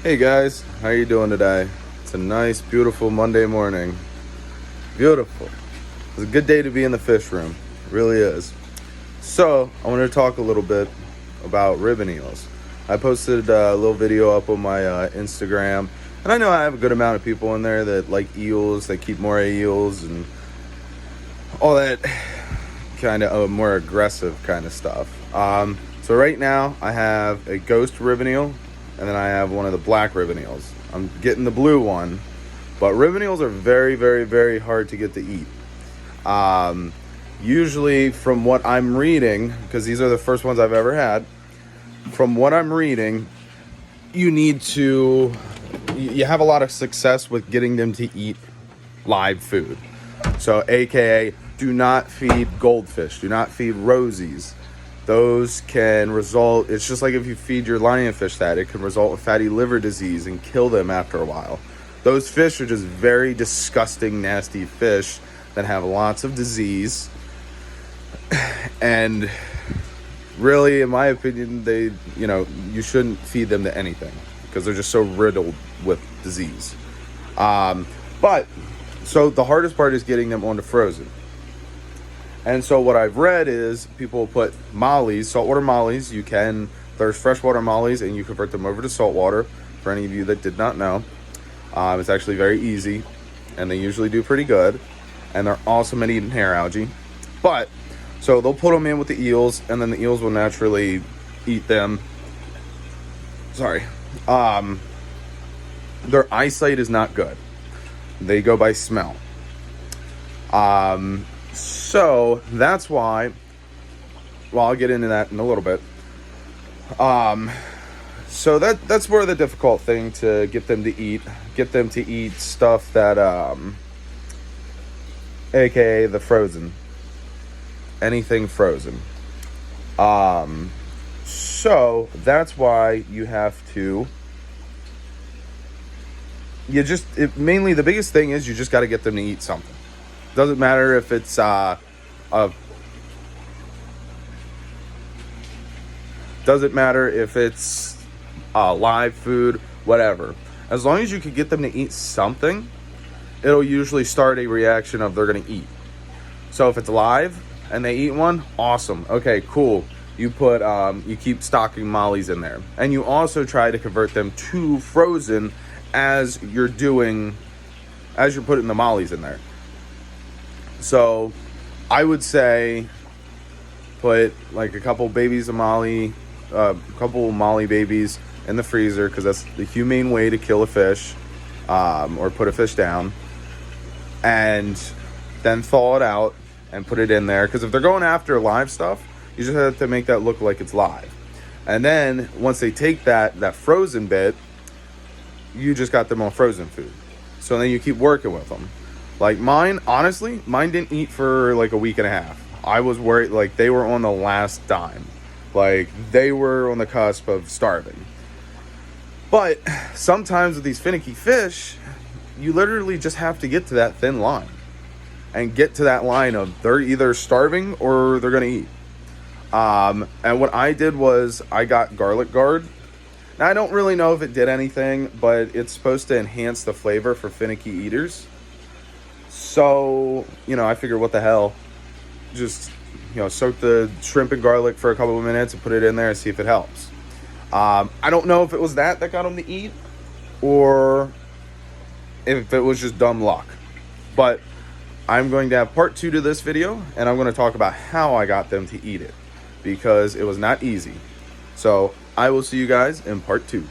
Hey guys, how you doing today? It's a nice, beautiful Monday morning. Beautiful. It's a good day to be in the fish room. It really is. So, I wanted to talk a little bit about ribbon eels. I posted a little video up on my Instagram, and I know I have a good amount of people in there that like eels, they keep more eels, and all that kind of more aggressive kind of stuff. So right now, I have a ghost ribbon eel, and then I have one of the black ribbon eels. I'm getting the blue one, but ribbon eels are very, very, very hard to get to eat. Usually, from what I'm reading, because these are the first ones I've ever had, from what I'm reading, you have a lot of success with getting them to eat live food. So, AKA, do not feed goldfish, do not feed rosies. Those can result, it's just like if you feed your lionfish that, it can result in fatty liver disease and kill them after a while. Those fish are just very disgusting, nasty fish that have lots of disease. And really, in my opinion, you shouldn't feed them to anything because they're just so riddled with disease. So the hardest part is getting them onto frozen. And so what I've read is people put mollies, saltwater mollies. There's freshwater mollies, and you convert them over to saltwater. For any of you that did not know, it's actually very easy, and they usually do pretty good. And they're awesome at eating hair algae. So they'll put them in with the eels, and then the eels will naturally eat them. Sorry. Their eyesight is not good. They go by smell. So that's why, well, I'll get into that in a little bit. So that's where the difficult thing to get them to eat stuff that, AKA the frozen, anything frozen. So that's why you have to, mainly the biggest thing is you just got to get them to eat something. Doesn't matter if it's live food, whatever. As long as you can get them to eat something, it'll usually start a reaction of they're gonna eat. So if it's live and they eat one, awesome. Okay, cool. You keep stocking mollies in there, and you also try to convert them to frozen as you're putting the mollies in there. So I would say put like a couple molly babies in the freezer, because that's the humane way to kill a fish, or put a fish down, and then thaw it out and put it in there. Because if they're going after live stuff, you just have to make that look like it's live. And then once they take that frozen bit, you just got them on frozen food. So then you keep working with them. Like mine didn't eat for like a week and a half. I was worried, like they were on the last dime. Like they were on the cusp of starving. But sometimes with these finicky fish, you literally just have to get to that thin line. And get to that line of they're either starving or they're going to eat. And what I did was I got garlic guard. Now I don't really know if it did anything, but it's supposed to enhance the flavor for finicky eaters. So, I figured, what the hell, just, soak the shrimp in garlic for a couple of minutes and put it in there and see if it helps. I don't know if it was that got them to eat, or if it was just dumb luck. But I'm going to have part 2 to this video, and I'm going to talk about how I got them to eat it, because it was not easy. So I will see you guys in part 2.